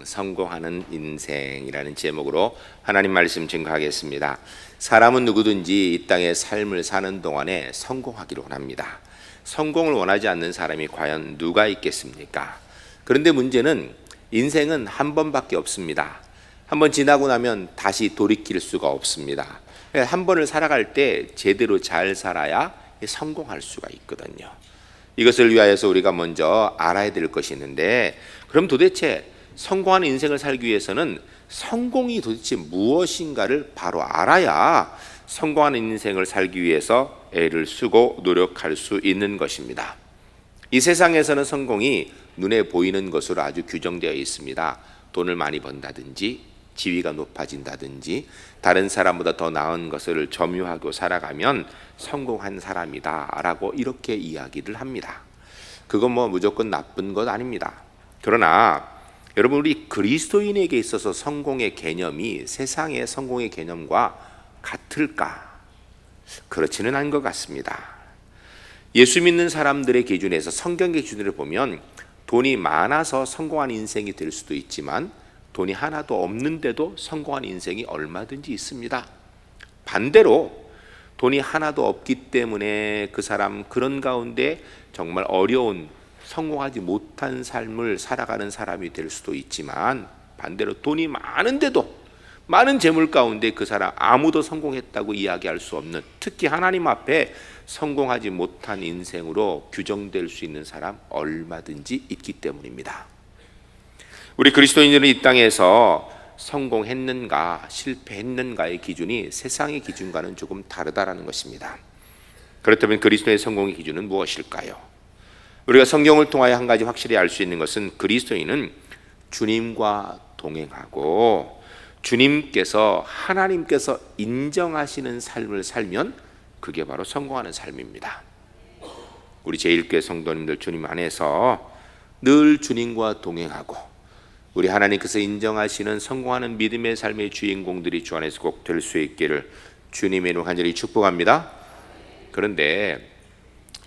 성공하는 인생이라는 제목으로 하나님 말씀 증거하겠습니다. 사람은 누구든지 이 땅의 삶을 사는 동안에 성공하기를 원합니다. 성공을 원하지 않는 사람이 과연 누가 있겠습니까? 그런데 문제는 인생은 한 번밖에 없습니다. 한 번 지나고 나면 다시 돌이킬 수가 없습니다. 한 번을 살아갈 때 제대로 잘 살아야 성공할 수가 있거든요. 이것을 위하여서 우리가 먼저 알아야 될 것이 있는데, 그럼 도대체 성공하는 인생을 살기 위해서는 성공이 도대체 무엇인가를 바로 알아야 성공하는 인생을 살기 위해서 애를 쓰고 노력할 수 있는 것입니다. 이 세상에서는 성공이 눈에 보이는 것으로 아주 규정되어 있습니다. 돈을 많이 번다든지, 지위가 높아진다든지, 다른 사람보다 더 나은 것을 점유하고 살아가면 성공한 사람이다 라고 이렇게 이야기를 합니다. 그건 무조건 나쁜 것 아닙니다. 그러나 여러분, 우리 그리스도인에게 있어서 성공의 개념이 세상의 성공의 개념과 같을까? 그렇지는 않은 것 같습니다. 예수 믿는 사람들의 기준에서, 성경의 기준으로 보면 돈이 많아서 성공한 인생이 될 수도 있지만 돈이 하나도 없는데도 성공한 인생이 얼마든지 있습니다. 반대로 돈이 하나도 없기 때문에 그 사람 그런 가운데 정말 어려운, 성공하지 못한 삶을 살아가는 사람이 될 수도 있지만, 반대로 돈이 많은데도, 많은 재물 가운데 그 사람 아무도 성공했다고 이야기할 수 없는, 특히 하나님 앞에 성공하지 못한 인생으로 규정될 수 있는 사람 얼마든지 있기 때문입니다. 우리 그리스도인들은 이 땅에서 성공했는가 실패했는가의 기준이 세상의 기준과는 조금 다르다라는 것입니다. 그렇다면 그리스도의 성공의 기준은 무엇일까요? 우리가 성경을 통하여 한 가지 확실히 알 수 있는 것은, 그리스도인은 주님과 동행하고 주님께서, 하나님께서 인정하시는 삶을 살면 그게 바로 성공하는 삶입니다. 우리 제1교회 성도님들, 주님 안에서 늘 주님과 동행하고 우리 하나님께서 인정하시는 성공하는 믿음의 삶의 주인공들이 주 안에서 꼭 될 수 있기를 주님의 이름으로 간절히 축복합니다. 그런데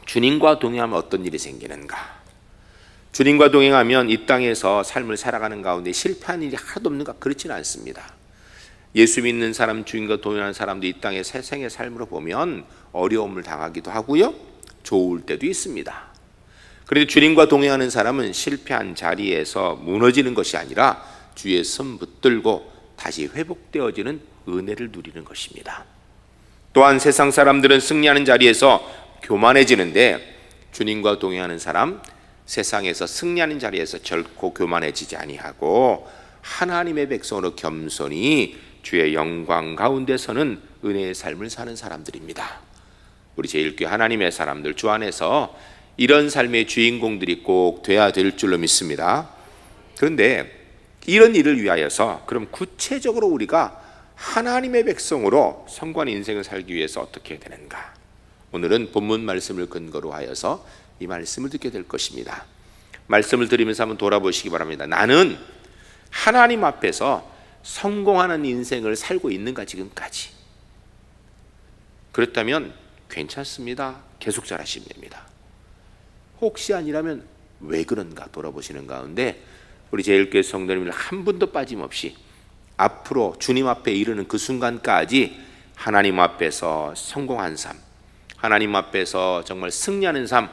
주님과 동행하면 어떤 일이 생기는가? 주님과 동행하면 이 땅에서 삶을 살아가는 가운데 실패한 일이 하나도 없는가? 그렇지는 않습니다. 예수 믿는 사람, 주님과 동행하는 사람도 이 땅의 세상의 삶으로 보면 어려움을 당하기도 하고요, 좋을 때도 있습니다. 그런데 주님과 동행하는 사람은 실패한 자리에서 무너지는 것이 아니라 주의 손 붙들고 다시 회복되어지는 은혜를 누리는 것입니다. 또한 세상 사람들은 승리하는 자리에서 교만해지는데, 주님과 동행하는 사람, 세상에서 승리하는 자리에서 결코 교만해지지 아니하고 하나님의 백성으로 겸손히 주의 영광 가운데서는 은혜의 삶을 사는 사람들입니다. 우리 제1교회 하나님의 사람들, 주 안에서 이런 삶의 주인공들이 꼭 돼야 될 줄로 믿습니다. 그런데 이런 일을 위하여서, 그럼 구체적으로 우리가 하나님의 백성으로 성공한 인생을 살기 위해서 어떻게 해야 되는가? 오늘은 본문 말씀을 근거로 하여서 이 말씀을 듣게 될 것입니다. 말씀을 들으면서 한번 돌아보시기 바랍니다. 나는 하나님 앞에서 성공하는 인생을 살고 있는가 지금까지? 그렇다면 괜찮습니다. 계속 잘하시면 됩니다. 혹시 아니라면 왜 그런가 돌아보시는 가운데, 우리 제1교회 성도님들 한 분도 빠짐없이 앞으로 주님 앞에 이르는 그 순간까지 하나님 앞에서 성공한 삶, 하나님 앞에서 정말 승리하는 삶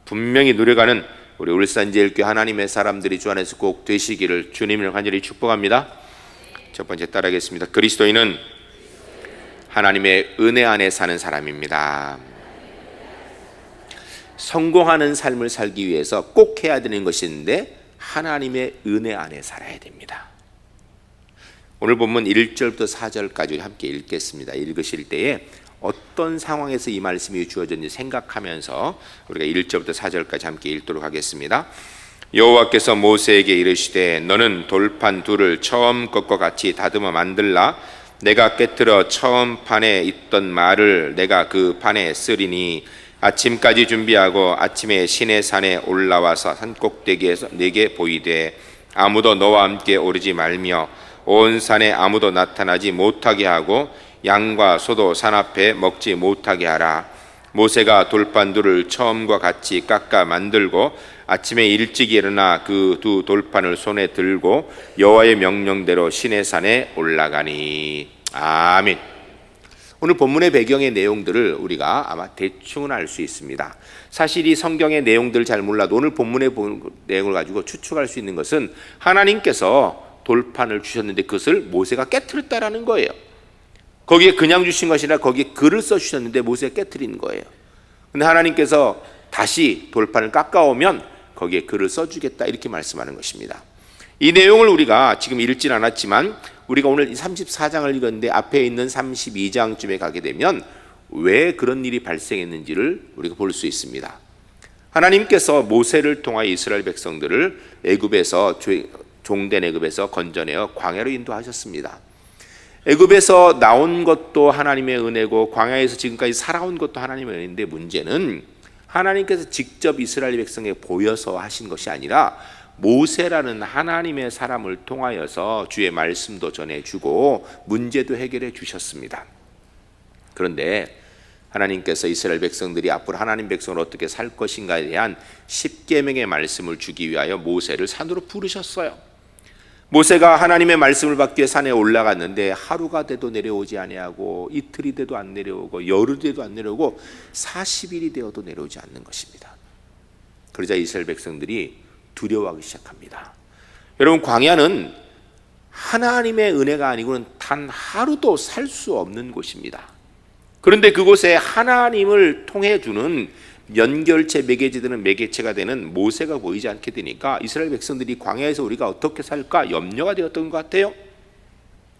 분명히 누려가는 우리 울산 제1교회 하나님의 사람들이 주 안에서 꼭 되시기를 주님을 간절히 축복합니다. 첫 번째 따라하겠습니다. 그리스도인은 하나님의 은혜 안에 사는 사람입니다. 성공하는 삶을 살기 위해서 꼭 해야 되는 것이 있는데, 하나님의 은혜 안에 살아야 됩니다. 오늘 본문 1절부터 4절까지 함께 읽겠습니다. 읽으실 때에 어떤 상황에서 이 말씀이 주어졌는지 생각하면서 우리가 1절부터 4절까지 함께 읽도록 하겠습니다. 여호와께서 모세에게 이르시되, 너는 돌판 둘을 처음 것과 같이 다듬어 만들라. 내가 깨뜨려 처음 판에 있던 말을 내가 그 판에 쓰리니, 아침까지 준비하고 아침에 시내산에 올라와서 산꼭대기에서 내게 보이되, 아무도 너와 함께 오르지 말며 온 산에 아무도 나타나지 못하게 하고 양과 소도 산 앞에 먹지 못하게 하라. 모세가 돌판들을 처음과 같이 깎아 만들고 아침에 일찍 일어나 그 두 돌판을 손에 들고 여호와의 명령대로 시내산에 올라가니. 아멘. 오늘 본문의 배경의 내용들을 우리가 아마 대충은 알 수 있습니다. 사실 이 성경의 내용들을 잘 몰라도 오늘 본문의 내용을 가지고 추측할 수 있는 것은 하나님께서 돌판을 주셨는데 그것을 모세가 깨트렸다라는 거예요. 거기에 그냥 주신 것이 아니라 거기에 글을 써주셨는데 모세가 깨트린 거예요. 근데 하나님께서 다시 돌판을 깎아오면 거기에 글을 써주겠다 이렇게 말씀하는 것입니다. 이 내용을 우리가 지금 읽진 않았지만 우리가 오늘 34장을 읽었는데 앞에 있는 32장쯤에 가게 되면 왜 그런 일이 발생했는지를 우리가 볼 수 있습니다. 하나님께서 모세를 통하여 이스라엘 백성들을 애굽에서 종된 애굽에서 건져내어 광야로 인도하셨습니다. 애굽에서 나온 것도 하나님의 은혜고 광야에서 지금까지 살아온 것도 하나님의 은혜인데 문제는 하나님께서 직접 이스라엘 백성에 보여서 하신 것이 아니라 모세라는 하나님의 사람을 통하여서 주의 말씀도 전해주고 문제도 해결해 주셨습니다. 그런데 하나님께서 이스라엘 백성들이 앞으로 하나님 백성을 어떻게 살 것인가에 대한 10계명의 말씀을 주기 위하여 모세를 산으로 부르셨어요. 모세가 하나님의 말씀을 받기 위해 산에 올라갔는데 하루가 돼도 내려오지 아니하고 이틀이 돼도 안 내려오고 열흘이 돼도 안 내려오고 40일이 되어도 내려오지 않는 것입니다. 그러자 이스라엘 백성들이 두려워하기 시작합니다. 여러분, 광야는 하나님의 은혜가 아니고는 단 하루도 살 수 없는 곳입니다. 그런데 그곳에 하나님을 통해 주는 연결체 매개체되는 매개체가 되는 모세가 보이지 않게 되니까 이스라엘 백성들이 광야에서 우리가 어떻게 살까 염려가 되었던 것 같아요.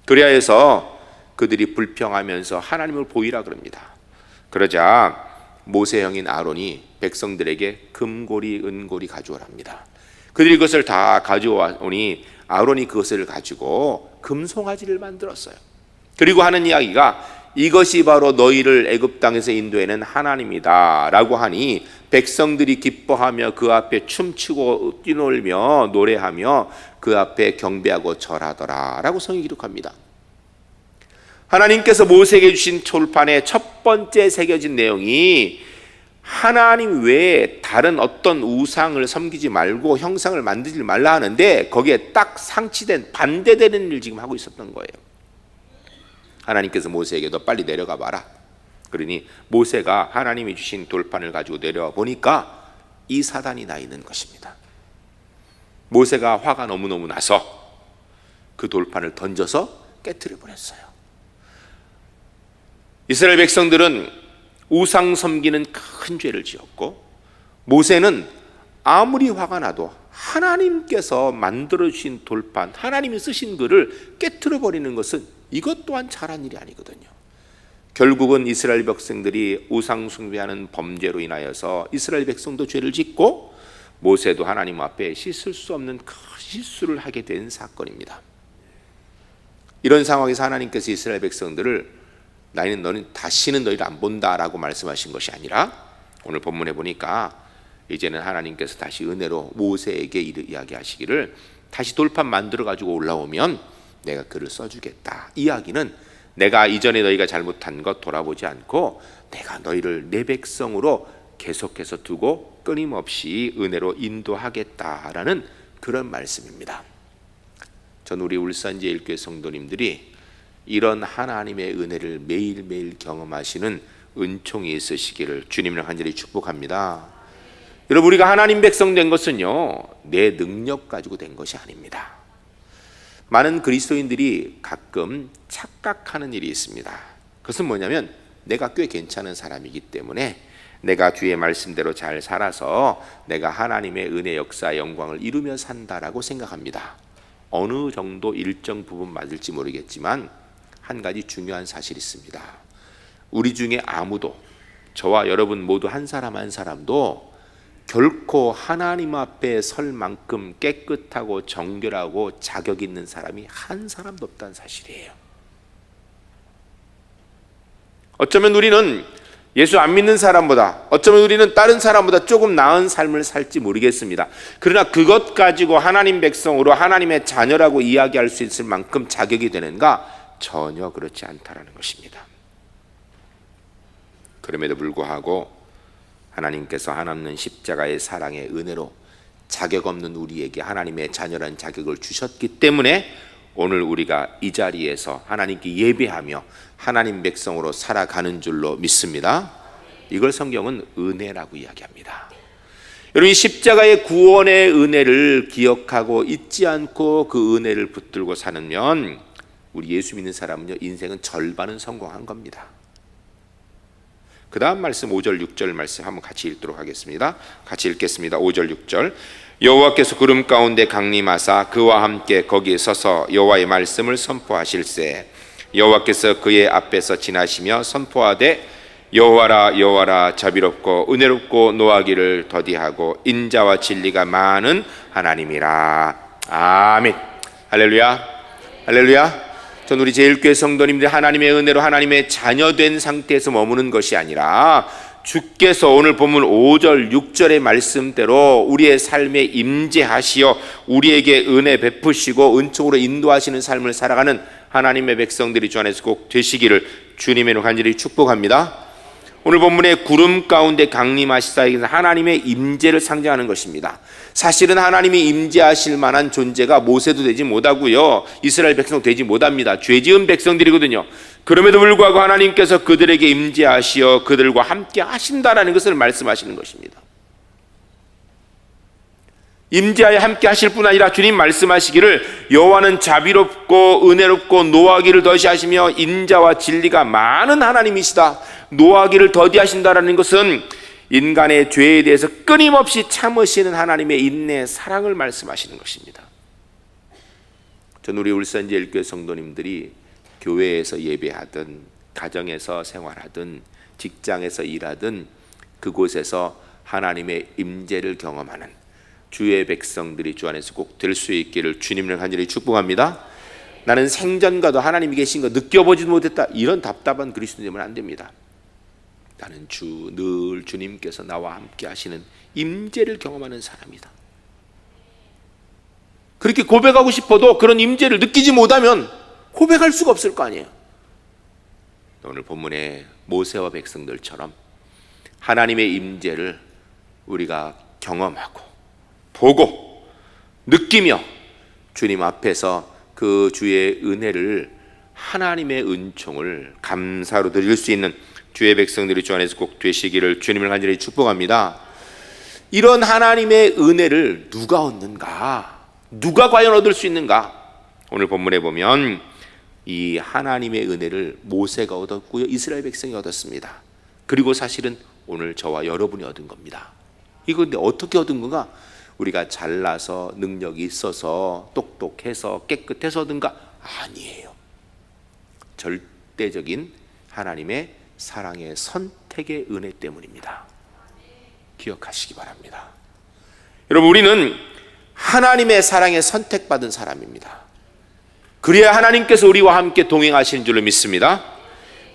그래야 해서 그들이 불평하면서 하나님을 보이라 그럽니다. 그러자 모세 형인 아론이 백성들에게 금고리 은고리 가져오랍니다. 그들이 그것을 다 가져오니 아론이 그것을 가지고 금송아지를 만들었어요. 그리고 하는 이야기가 이것이 바로 너희를 애굽 땅에서 인도해낸 하나님이다 라고 하니 백성들이 기뻐하며 그 앞에 춤추고 뛰놀며 노래하며 그 앞에 경배하고 절하더라 라고 성경이 기록합니다. 하나님께서 모세에게 주신 돌판에 첫 번째 새겨진 내용이 하나님 외에 다른 어떤 우상을 섬기지 말고 형상을 만들지 말라 하는데 거기에 딱 상치된 반대되는 일을 지금 하고 있었던 거예요. 하나님께서 모세에게 너 빨리 내려가 봐라. 그러니 모세가 하나님이 주신 돌판을 가지고 내려와 보니까 이 사단이 나 있는 것입니다. 모세가 화가 너무너무 나서 그 돌판을 던져서 깨트려 버렸어요. 이스라엘 백성들은 우상 섬기는 큰 죄를 지었고 모세는 아무리 화가 나도 하나님께서 만들어주신 돌판, 하나님이 쓰신 글을 깨트려 버리는 것은 이것 또한 잘한 일이 아니거든요. 결국은 이스라엘 백성들이 우상 숭배하는 범죄로 인하여서 이스라엘 백성도 죄를 짓고 모세도 하나님 앞에 씻을 수 없는 큰 실수를 하게 된 사건입니다. 이런 상황에서 하나님께서 이스라엘 백성들을 너는 다시는 너희를 안 본다라고 말씀하신 것이 아니라 오늘 본문에 보니까 이제는 하나님께서 다시 은혜로 모세에게 이야기하시기를 다시 돌판 만들어 가지고 올라오면 내가 글을 써주겠다. 이야기는 내가 이전에 너희가 잘못한 것 돌아보지 않고 내가 너희를 내 백성으로 계속해서 두고 끊임없이 은혜로 인도하겠다라는 그런 말씀입니다. 전 우리 울산제일교회 성도님들이 이런 하나님의 은혜를 매일매일 경험하시는 은총이 있으시기를 주님을 간절히 축복합니다. 여러분, 우리가 하나님 백성 된 것은요 내 능력 가지고 된 것이 아닙니다. 많은 그리스도인들이 가끔 착각하는 일이 있습니다. 그것은 뭐냐면 내가 꽤 괜찮은 사람이기 때문에 내가 주의 말씀대로 잘 살아서 내가 하나님의 은혜 역사 영광을 이루며 산다라고 생각합니다. 어느 정도 일정 부분 맞을지 모르겠지만 한 가지 중요한 사실이 있습니다. 우리 중에 아무도, 저와 여러분 모두 한 사람 한 사람도 결코 하나님 앞에 설 만큼 깨끗하고 정결하고 자격 있는 사람이 한 사람도 없다는 사실이에요. 어쩌면 우리는 예수 안 믿는 사람보다, 어쩌면 우리는 다른 사람보다 조금 나은 삶을 살지 모르겠습니다. 그러나 그것 가지고 하나님 백성으로 하나님의 자녀라고 이야기할 수 있을 만큼 자격이 되는가? 전혀 그렇지 않다라는 것입니다. 그럼에도 불구하고 하나님께서 한없는 십자가의 사랑의 은혜로 자격 없는 우리에게 하나님의 자녀라는 자격을 주셨기 때문에 오늘 우리가 이 자리에서 하나님께 예배하며 하나님 백성으로 살아가는 줄로 믿습니다. 이걸 성경은 은혜라고 이야기합니다. 여러분, 이 십자가의 구원의 은혜를 기억하고 잊지 않고 그 은혜를 붙들고 사면 우리 예수 믿는 사람은요, 인생은 절반은 성공한 겁니다. 그 다음 말씀 5절 6절 말씀 한번 같이 읽도록 하겠습니다. 같이 읽겠습니다. 5절 6절. 여호와께서 구름 가운데 강림하사 그와 함께 거기에 서서 여호와의 말씀을 선포하실세. 여호와께서 그의 앞에서 지나시며 선포하되 여호와라 여호와라 자비롭고 은혜롭고 노하기를 더디하고 인자와 진리가 많은 하나님이라. 아멘. 할렐루야. 할렐루야. 전 우리 제일교회 성도님들 하나님의 은혜로 하나님의 자녀된 상태에서 머무는 것이 아니라 주께서 오늘 본문 5절 6절의 말씀대로 우리의 삶에 임재하시어 우리에게 은혜 베푸시고 은총으로 인도하시는 삶을 살아가는 하나님의 백성들이 주 안에서 꼭 되시기를 주님의 이름으로 간절히 축복합니다. 오늘 본문의 구름 가운데 강림하시사 하나님의 임재를 상징하는 것입니다. 사실은 하나님이 임재하실 만한 존재가 모세도 되지 못하고요, 이스라엘 백성도 되지 못합니다. 죄지은 백성들이거든요. 그럼에도 불구하고 하나님께서 그들에게 임재하시어 그들과 함께 하신다라는 것을 말씀하시는 것입니다. 임재하여 함께 하실 뿐 아니라 주님 말씀하시기를 여호와는 자비롭고 은혜롭고 노하기를 더디하시며 인자와 진리가 많은 하나님이시다. 노하기를 더디하신다라는 것은 인간의 죄에 대해서 끊임없이 참으시는 하나님의 인내 사랑을 말씀하시는 것입니다. 전 우리 울산제일교회 성도님들이 교회에서 예배하든 가정에서 생활하든 직장에서 일하든 그곳에서 하나님의 임재를 경험하는 주의 백성들이 주 안에서 꼭 될 수 있기를 주님을 간절히 축복합니다. 나는 생전과도 하나님이 계신 거 느껴보지도 못했다, 이런 답답한 그리스도 되면 안 됩니다. 나는 늘 주님께서 나와 함께 하시는 임재를 경험하는 사람이다. 그렇게 고백하고 싶어도 그런 임재를 느끼지 못하면 고백할 수가 없을 거 아니에요. 오늘 본문의 모세와 백성들처럼 하나님의 임재를 우리가 경험하고 보고 느끼며 주님 앞에서 그 주의 은혜를, 하나님의 은총을 감사로 드릴 수 있는 주의 백성들이 주 안에서 꼭 되시기를 주님을 간절히 축복합니다. 이런 하나님의 은혜를 누가 얻는가? 누가 과연 얻을 수 있는가? 오늘 본문에 보면 이 하나님의 은혜를 모세가 얻었고요, 이스라엘 백성이 얻었습니다. 그리고 사실은 오늘 저와 여러분이 얻은 겁니다. 이거 근데 어떻게 얻은 건가? 우리가 잘나서 능력이 있어서 똑똑해서 깨끗해서 얻은가? 아니에요. 절대적인 하나님의 사랑의 선택의 은혜 때문입니다. 기억하시기 바랍니다. 여러분, 우리는 하나님의 사랑에 선택받은 사람입니다. 그래야 하나님께서 우리와 함께 동행하시는 줄로 믿습니다.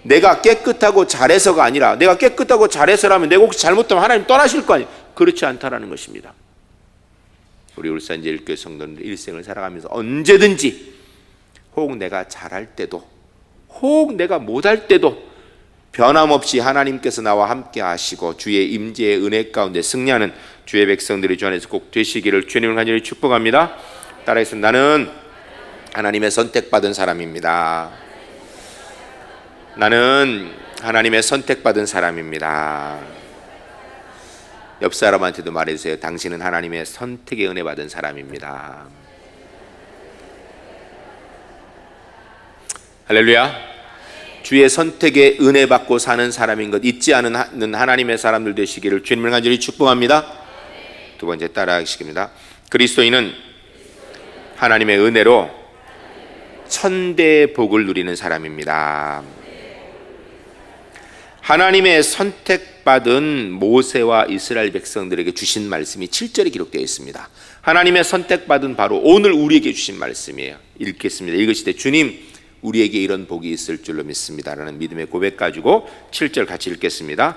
내가 깨끗하고 잘해서가 아니라, 내가 깨끗하고 잘해서라면 내가 혹시 잘못하면 하나님 떠나실 거 아니에요. 그렇지 않다라는 것입니다. 우리 울산제일교회 성도들 일생을 살아가면서 언제든지 혹 내가 잘할 때도 혹 내가 못할 때도 변함없이 하나님께서 나와 함께 하시고 주의 임재의 은혜 가운데 승리하는 주의 백성들이 주 안에서 꼭 되시기를 주님을 간절히 축복합니다. 따라해서 나는 하나님의 선택받은 사람입니다. 나는 하나님의 선택받은 사람입니다. 옆 사람한테도 말해주세요. 당신은 하나님의 선택의 은혜 받은 사람입니다. 할렐루야. 주의 선택의 은혜 받고 사는 사람인 것 잊지 않는 하나님의 사람들 되시기를 주님을 간절히 축복합니다. 두 번째 따라하시겠습니다. 그리스도인은 하나님의 은혜로 천대의 복을 누리는 사람입니다. 하나님의 선택받은 모세와 이스라엘 백성들에게 주신 말씀이 7절에 기록되어 있습니다. 하나님의 선택받은 바로 오늘 우리에게 주신 말씀이에요. 읽겠습니다. 읽으실 때 주님, 우리에게 이런 복이 있을 줄로 믿습니다 라는 믿음의 고백 가지고 7절 같이 읽겠습니다.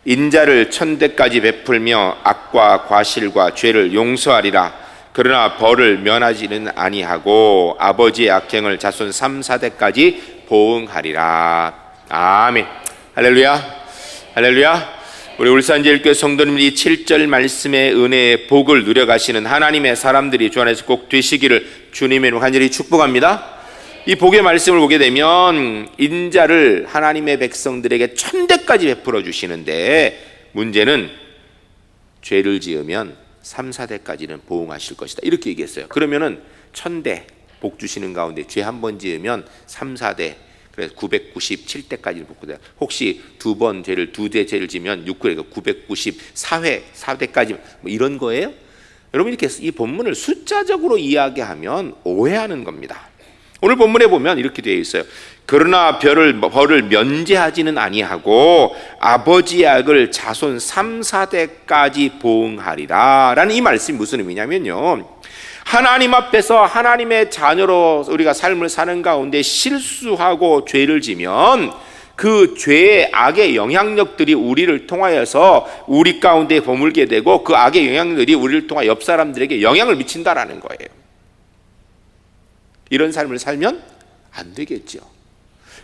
인자를 천대까지 베풀며 악과 과실과 죄를 용서하리라. 그러나 벌을 면하지는 아니하고 아버지의 악행을 자손 3, 4대까지 보응하리라. 아멘. 할렐루야. 할렐루야. 우리 울산제일교회 성도님들이 7절 말씀의 은혜의 복을 누려가시는 하나님의 사람들이 주 안에서 꼭 되시기를 주님의 이름으로 간절히 축복합니다. 이 복의 말씀을 보게 되면 인자를 하나님의 백성들에게 천대까지 베풀어 주시는데, 문제는 죄를 지으면 3, 4대까지는 보응하실 것이다, 이렇게 얘기했어요. 그러면은 천대 복 주시는 가운데 죄 한 번 지으면 3, 4대, 그래서 997대까지는 복구돼요. 혹시 두 대 죄를 지면 6, 994회 4대까지 뭐 이런 거예요? 여러분, 이렇게 이 본문을 숫자적으로 이야기하면 오해하는 겁니다. 오늘 본문에 보면 이렇게 되어 있어요. 그러나 벌을 면제하지는 아니하고 아버지의 악을 자손 3, 4대까지 보응하리라 라는 이 말씀이 무슨 의미냐면요, 하나님 앞에서 하나님의 자녀로 우리가 삶을 사는 가운데 실수하고 죄를 지면 그 죄의 악의 영향력들이 우리를 통하여서 우리 가운데 머물게 되고, 그 악의 영향들이 우리를 통하 옆 사람들에게 영향을 미친다라는 거예요. 이런 삶을 살면 안 되겠죠.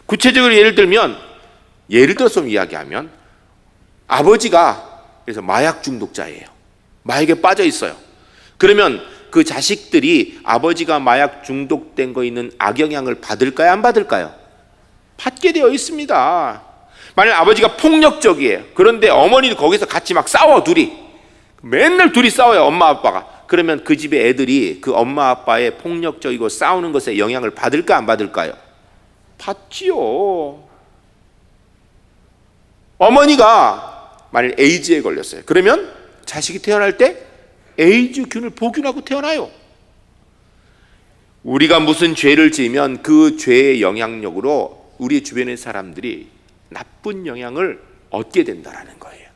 구체적으로 예를 들어서 이야기하면, 아버지가 그래서 마약 중독자예요. 마약에 빠져 있어요. 그러면 그 자식들이 아버지가 마약 중독된 거 있는 악영향을 받을까요, 안 받을까요? 받게 되어 있습니다. 만약 아버지가 폭력적이에요. 그런데 어머니도 거기서 같이 막 싸워, 맨날 둘이 싸워요, 엄마 아빠가. 그러면 그 집의 애들이 그 엄마 아빠의 폭력적이고 싸우는 것에 영향을 받을까, 안 받을까요? 받지요. 어머니가 만약 에이즈에 걸렸어요. 그러면 자식이 태어날 때 에이즈균을 보균하고 태어나요. 우리가 무슨 죄를 지으면 그 죄의 영향력으로 우리 주변의 사람들이 나쁜 영향을 얻게 된다는 거예요.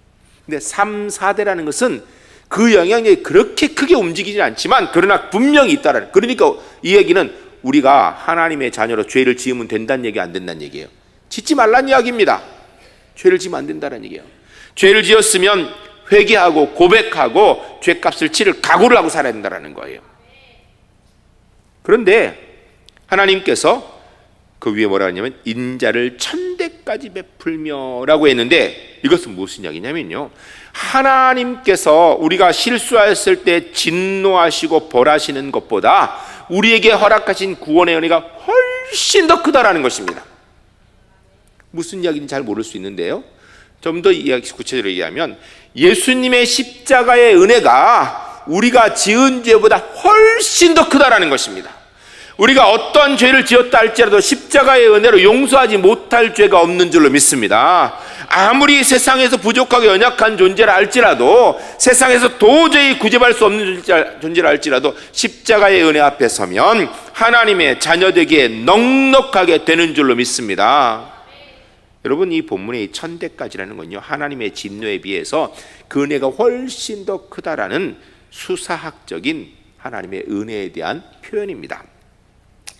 근데 3, 4대라는 것은 그 영향력이 그렇게 크게 움직이지 않지만 그러나 분명히 있다라는, 그러니까 이 얘기는 우리가 하나님의 자녀로 죄를 지으면 된다는 얘기, 안 된다는 얘기예요. 짓지 말라는 이야기입니다. 죄를 지으면 안 된다는 얘기예요. 죄를 지었으면 회개하고 고백하고 죄값을 치를 각오를 하고 살아야 된다는 거예요. 그런데 하나님께서 그 위에 뭐라 하냐면 인자를 천대까지 베풀며 라고 했는데, 이것은 무슨 이야기냐면요, 하나님께서 우리가 실수하였을 때 진노하시고 벌하시는 것보다 우리에게 허락하신 구원의 은혜가 훨씬 더 크다라는 것입니다. 무슨 이야기인지 잘 모를 수 있는데요, 좀 더 구체적으로 얘기하면 예수님의 십자가의 은혜가 우리가 지은 죄보다 훨씬 더 크다라는 것입니다. 우리가 어떤 죄를 지었다 할지라도 십자가의 은혜로 용서하지 못할 죄가 없는 줄로 믿습니다. 아무리 세상에서 부족하고 연약한 존재라 할지라도, 세상에서 도저히 구제할 수 없는 존재라 할지라도 십자가의 은혜 앞에 서면 하나님의 자녀되기에 넉넉하게 되는 줄로 믿습니다. 여러분, 이 본문의 천대까지라는 건요, 하나님의 진노에 비해서 그 은혜가 훨씬 더 크다라는 수사학적인 하나님의 은혜에 대한 표현입니다.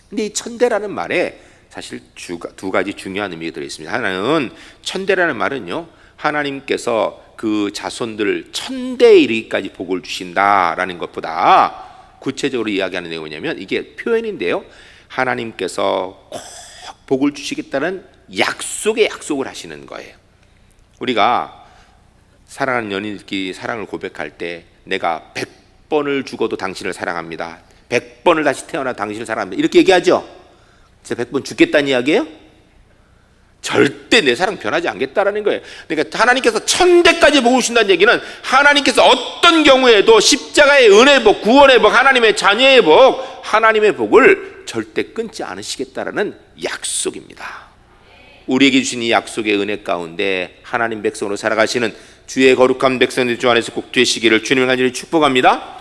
근데 이 천대라는 말에 사실 두 가지 중요한 의미가 들어있습니다. 하나는 천대라는 말은요, 하나님께서 그 자손들 천대에 이르기까지 복을 주신다라는 것보다 구체적으로 이야기하는 내용이 뭐냐면, 이게 표현인데요, 하나님께서 꼭 복을 주시겠다는 약속을 하시는 거예요. 우리가 사랑하는 연인들끼리 사랑을 고백할 때, 내가 100번을 죽어도 당신을 사랑합니다, 100번을 다시 태어나 당신을 사랑합니다, 이렇게 얘기하죠. 제가 100번 죽겠다는 이야기예요? 절대 내 사랑 변하지 않겠다라는 거예요. 그러니까 하나님께서 천대까지 복을 주신다는 얘기는 하나님께서 어떤 경우에도 십자가의 은혜의 복, 구원의 복, 하나님의 자녀의 복, 하나님의 복을 절대 끊지 않으시겠다라는 약속입니다. 우리에게 주신 이 약속의 은혜 가운데 하나님 백성으로 살아가시는 주의 거룩한 백성들 주 안에서 꼭 되시기를 주님을 간절히 축복합니다.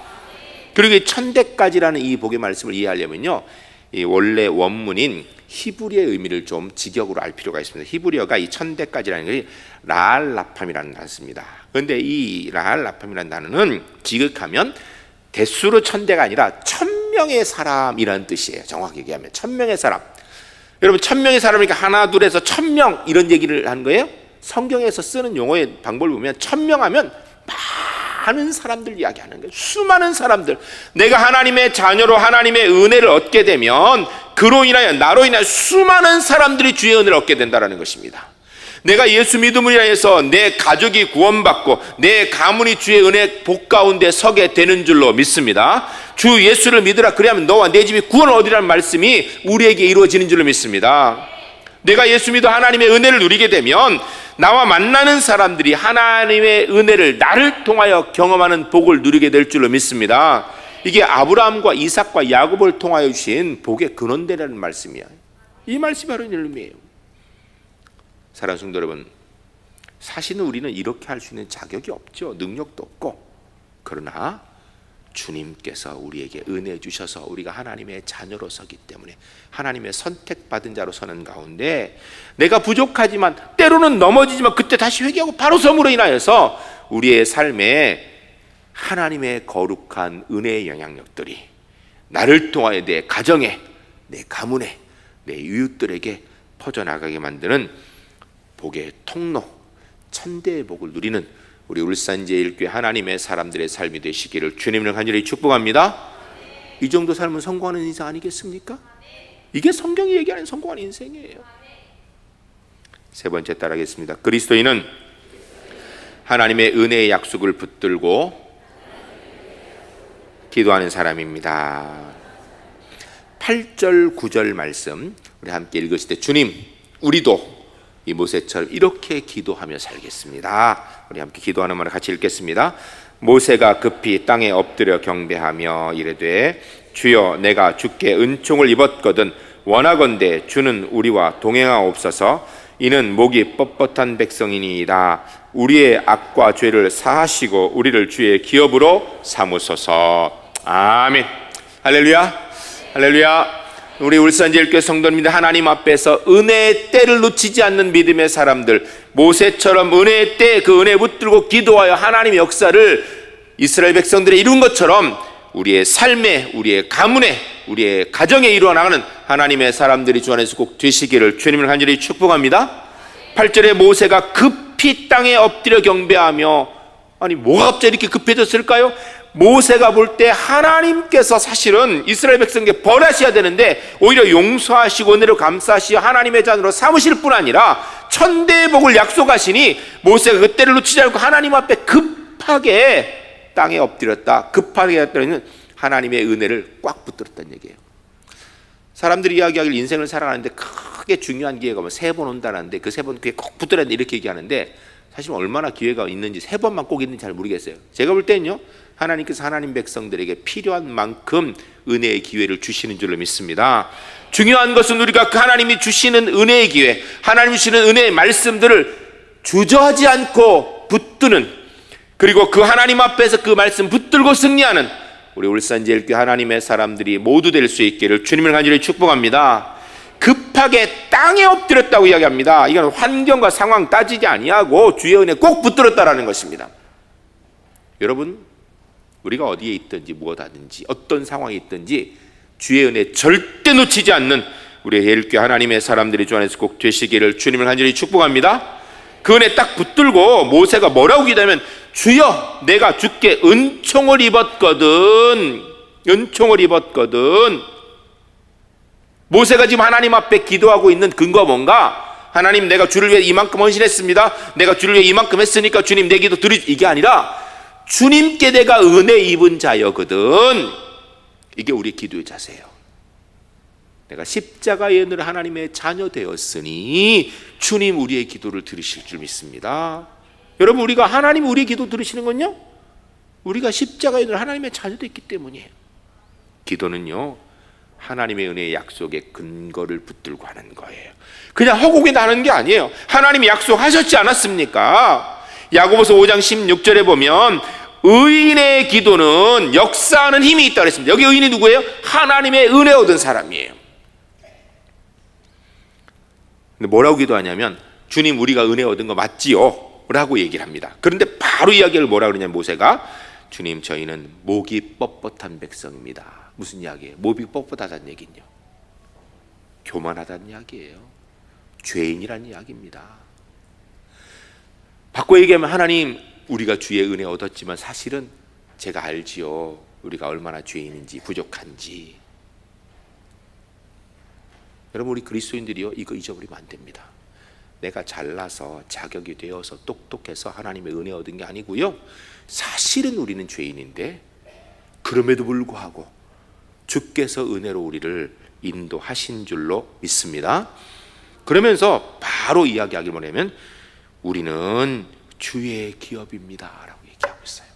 그리고 이 천대까지라는 이 복의 말씀을 이해하려면요, 이 원래 원문인 히브리의 의미를 좀 직역으로 알 필요가 있습니다. 히브리어가 이 천대까지라는 것이 라알라팜이라는 단어입니다. 그런데 이 라알라팜이라는 단어는 직역하면 대수로 천대가 아니라 1000명의 사람이라는 뜻이에요. 정확히 얘기하면 1000명의 사람. 여러분, 1000명의 사람이니까 하나 둘에서 1000명 이런 얘기를 하는 거예요. 성경에서 쓰는 용어의 방법을 보면 1000명 하면 많은 사람들 이야기하는 거예요. 수많은 사람들. 내가 하나님의 자녀로 하나님의 은혜를 얻게 되면 그로 인하여 나로 인하여 수많은 사람들이 주의 은혜를 얻게 된다는 것입니다. 내가 예수 믿음을 인하여서 내 가족이 구원받고 내 가문이 주의 은혜 복 가운데 서게 되는 줄로 믿습니다. 주 예수를 믿으라, 그리하면 너와 내 집이 구원을 얻으리라는 말씀이 우리에게 이루어지는 줄로 믿습니다. 내가 예수 믿어 하나님의 은혜를 누리게 되면 나와 만나는 사람들이 하나님의 은혜를 나를 통하여 경험하는 복을 누리게 될 줄로 믿습니다. 이게 아브라함과 이삭과 야곱을 통하여 주신 복의 근원되라는 말씀이야. 이 말씀이 바로 이런 의미예요. 사랑하는 성도 여러분, 사실은 우리는 이렇게 할 수 있는 자격이 없죠. 능력도 없고. 그러나 주님께서 우리에게 은혜 주셔서 우리가 하나님의 자녀로 서기 때문에, 하나님의 선택받은 자로 서는 가운데 내가 부족하지만 때로는 넘어지지만 그때 다시 회개하고 바로 섬으로 인하여서 우리의 삶에 하나님의 거룩한 은혜의 영향력들이 나를 통하여 내 가정에, 내 가문에, 내 이웃들에게 퍼져나가게 만드는 복의 통로, 천대의 복을 누리는 우리 울산제일교회 하나님의 사람들의 삶이 되시기를 주님을 간절히 축복합니다. 이 정도 삶은 성공하는 인생 아니겠습니까? 이게 성경이 얘기하는 성공하는 인생이에요. 세 번째 따라하겠습니다. 그리스도인은 하나님의 은혜의 약속을 붙들고 기도하는 사람입니다. 8절 9절 말씀 우리 함께 읽으실 때, 주님 우리도 이 모세처럼 이렇게 기도하며 살겠습니다. 우리 함께 기도하는 말을 같이 읽겠습니다. 모세가 급히 땅에 엎드려 경배하며 이르되, 주여 내가 주께 은총을 입었거든 원하건대 주는 우리와 동행하옵소서. 이는 목이 뻣뻣한 백성이니이다. 우리의 악과 죄를 사하시고 우리를 주의 기업으로 삼으소서. 아멘. 할렐루야. 할렐루야. 우리 울산제일교회 성도님들, 하나님 앞에서 은혜의 때를 놓치지 않는 믿음의 사람들, 모세처럼 은혜의 때 그 은혜 붙들고 기도하여 하나님의 역사를 이스라엘 백성들이 이룬 것처럼 우리의 삶에, 우리의 가문에, 우리의 가정에 이루어 나가는 하나님의 사람들이 주 안에서 꼭 되시기를 주님을 간절히 축복합니다. 8절에 모세가 급히 땅에 엎드려 경배하며, 아니 뭐가 갑자기 이렇게 급해졌을까요? 모세가 볼 때 하나님께서 사실은 이스라엘 백성에게 벌하셔야 되는데 오히려 용서하시고 은혜로 감싸시어 하나님의 자녀로 삼으실 뿐 아니라 천대의 복을 약속하시니 모세가 그때를 놓치지 않고 하나님 앞에 급하게 땅에 엎드렸다. 급하게 엎드리는 하나님의 은혜를 꽉 붙들었다는 얘기예요. 사람들이 이야기하길 인생을 살아가는데 크게 중요한 기회가 뭐 3번 온다는데 그 3번 그게 꼭 붙들어야 돼 이렇게 얘기하는데, 사실 얼마나 기회가 있는지 3번만 꼭 있는지 잘 모르겠어요. 제가 볼 때는요, 하나님께서 하나님 백성들에게 필요한 만큼 은혜의 기회를 주시는 줄로 믿습니다. 중요한 것은 우리가 그 하나님이 주시는 은혜의 기회, 하나님이 주시는 은혜의 말씀들을 주저하지 않고 붙드는, 그리고 그 하나님 앞에서 그 말씀 붙들고 승리하는 우리 울산제일교회 하나님의 사람들이 모두 될 수 있기를 주님을 간절히 축복합니다. 급하게 땅에 엎드렸다고 이야기합니다. 이건 환경과 상황 따지지 아니하고 주의 은혜 꼭 붙들었다라는 것입니다. 여러분, 우리가 어디에 있든지 무엇 하든지 어떤 상황에 있든지 주의 은혜 절대 놓치지 않는 우리 예일교회 하나님의 사람들이 주 안에서 꼭 되시기를 주님을 간절히 축복합니다. 그 은혜 딱 붙들고 모세가 뭐라고 기도하면, 주여 내가 주께 은총을 입었거든. 은총을 입었거든. 모세가 지금 하나님 앞에 기도하고 있는 근거가 뭔가? 하나님, 내가 주를 위해 이만큼 헌신했습니다. 내가 주를 위해 이만큼 했으니까 주님 내 기도 들으, 이게 아니라 주님께 내가 은혜 입은 자여거든. 이게 우리 기도의 자세예요. 내가 십자가의 은혜로 하나님의 자녀 되었으니 주님 우리의 기도를 들으실 줄 믿습니다. 여러분, 우리가 하나님 우리의 기도 들으시는 건요, 우리가 십자가의 은혜로 하나님의 자녀 됐기 때문이에요. 기도는요, 하나님의 은혜의 약속의 근거를 붙들고 하는 거예요. 그냥 허공에 나는 게 아니에요. 하나님이 약속하셨지 않았습니까? 야고보서 5장 16절에 보면 의인의 기도는 역사하는 힘이 있다고 했습니다. 여기 의인이 누구예요? 하나님의 은혜 얻은 사람이에요. 근데 뭐라고 기도하냐면, 주님 우리가 은혜 얻은 거 맞지요? 라고 얘기를 합니다. 그런데 바로 이야기를 뭐라고 그러냐면, 모세가 주님 저희는 목이 뻣뻣한 백성입니다. 무슨 이야기예요? 목이 뻣뻣하다는 얘기는요, 교만하다는 이야기예요. 죄인이라는 이야기입니다. 바꿔 얘기하면, 하나님 우리가 주의 은혜 얻었지만 사실은 제가 알지요, 우리가 얼마나 죄인인지 부족한지. 여러분, 우리 그리스도인들이요, 이거 잊어버리면 안 됩니다. 내가 잘나서 자격이 되어서 똑똑해서 하나님의 은혜 얻은 게 아니고요, 사실은 우리는 죄인인데 그럼에도 불구하고 주께서 은혜로 우리를 인도하신 줄로 믿습니다. 그러면서 바로 이야기하길 뭐냐면 우리는 주의 기업입니다 라고 얘기하고 있어요.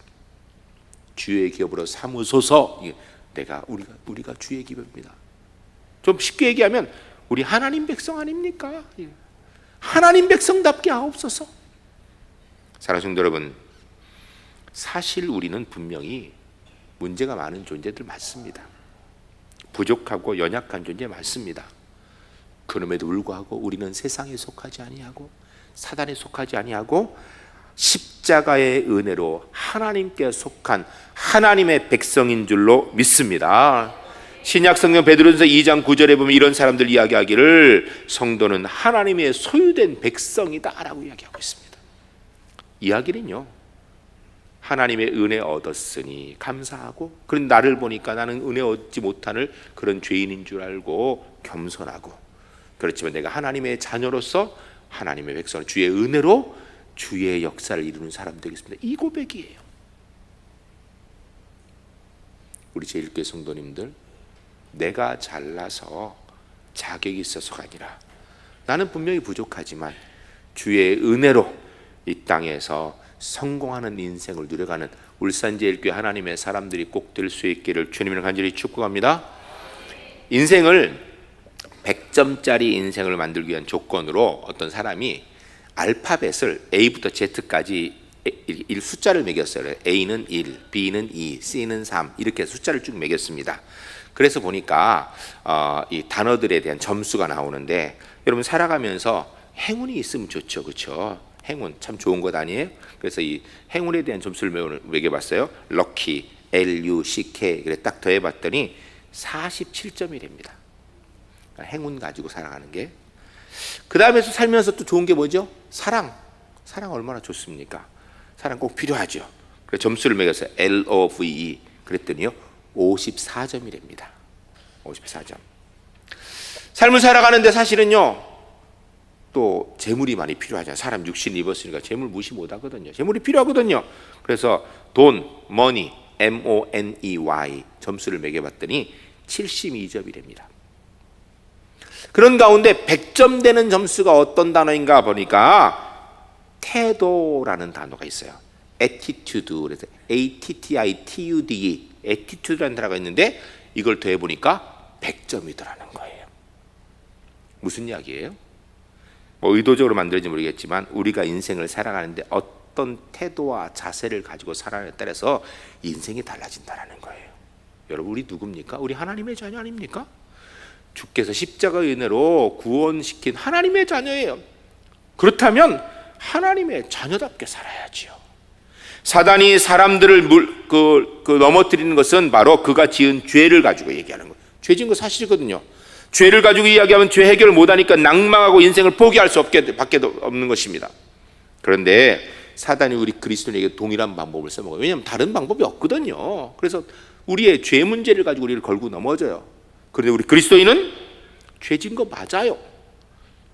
주의 기업으로 삼으소서. 우리가 주의 기업입니다. 좀 쉽게 얘기하면 우리 하나님 백성 아닙니까? 하나님 백성답게 하옵소서. 사랑하는 성도 여러분, 사실 우리는 분명히 문제가 많은 존재들 맞습니다. 부족하고 연약한 존재 맞습니다. 그럼에도 불구하고 우리는 세상에 속하지 아니하고 사단에 속하지 아니하고 십자가의 은혜로 하나님께 속한 하나님의 백성인 줄로 믿습니다. 신약 성경 베드로전서 2장 9절에 보면 이런 사람들 이야기하기를 성도는 하나님의 소유된 백성이다 라고 이야기하고 있습니다. 이야기는요, 하나님의 은혜 얻었으니 감사하고, 그런 나를 보니까 나는 은혜 얻지 못하는 그런 죄인인 줄 알고 겸손하고, 그렇지만 내가 하나님의 자녀로서 하나님의 백성, 주의 은혜로 주의 역사를 이루는 사람 되겠습니다. 이 고백이에요. 우리 제1교회 성도님들, 내가 잘나서 자격이 있어서가 아니라 나는 분명히 부족하지만 주의 은혜로 이 땅에서 성공하는 인생을 누려가는 울산제일교회 하나님의 사람들이 꼭 될 수 있기를 주님을 간절히 축복합니다. 인생을 100점짜리 인생을 만들기 위한 조건으로 어떤 사람이 알파벳을 A부터 Z까지 숫자를 매겼어요. A는 1, B는 2, C는 3 이렇게 숫자를 쭉 매겼습니다. 그래서 보니까 이 단어들에 대한 점수가 나오는데, 여러분 살아가면서 행운이 있으면 좋죠, 그렇죠? 행운 참 좋은 것 아니에요? 그래서 이 행운에 대한 점수를 매겨봤어요. 럭키, LUCK. 그래 딱 더해봤더니 47점이랍니다. 행운 가지고 살아가는 게. 그 다음에 살면서 또 좋은 게 뭐죠? 사랑 얼마나 좋습니까? 사랑 꼭 필요하죠. 그래서 점수를 매겼어요. LOVE. 그랬더니요 54점이랍니다. 54점. 삶을 살아가는데 사실은요 또 재물이 많이 필요하잖아요. 사람 육신 입었으니까 재물 무시 못하거든요. 재물이 필요하거든요. 그래서 돈, money, MONEY 점수를 매겨봤더니 72점이랍니다. 그런 가운데 100점 되는 점수가 어떤 단어인가 보니까 태도라는 단어가 있어요. attitude, 그래서 ATTITUDE, attitude라는 단어가 있는데 이걸 더해보니까 100점이더라는 거예요. 무슨 이야기예요? 뭐 의도적으로 만들어진지 모르겠지만 우리가 인생을 살아가는데 어떤 태도와 자세를 가지고 살아가느냐에 따라서 인생이 달라진다는 거예요. 여러분 우리 누굽니까? 우리 하나님의 자녀 아닙니까? 주께서 십자가의 은혜로 구원시킨 하나님의 자녀예요. 그렇다면 하나님의 자녀답게 살아야지요. 사단이 사람들을 넘어뜨리는 것은 바로 그가 지은 죄를 가지고 얘기하는 거예요. 죄 지은 거 사실이거든요. 죄를 가지고 이야기하면 죄 해결을 못하니까 낭망하고 인생을 포기할 수 밖에 없는 것입니다. 그런데 사단이 우리 그리스도인에게 동일한 방법을 써먹어요. 왜냐하면 다른 방법이 없거든요. 그래서 우리의 죄 문제를 가지고 우리를 걸고 넘어져요. 그런데 우리 그리스도인은 죄진 거 맞아요.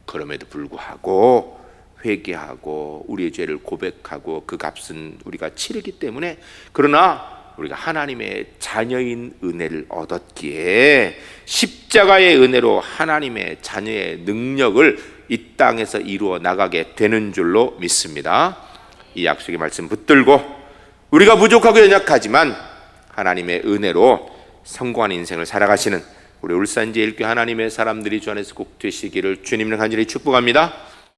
그럼에도 불구하고 회개하고 우리의 죄를 고백하고 그 값은 우리가 치르기 때문에, 그러나 우리가 하나님의 자녀인 은혜를 얻었기에 십자가의 은혜로 하나님의 자녀의 능력을 이 땅에서 이루어 나가게 되는 줄로 믿습니다. 이 약속의 말씀 붙들고 우리가 부족하고 연약하지만 하나님의 은혜로 성공한 인생을 살아가시는 우리 울산제일교회 하나님의 사람들이 주 안에서 꼭 되시기를 주님을 간절히 축복합니다.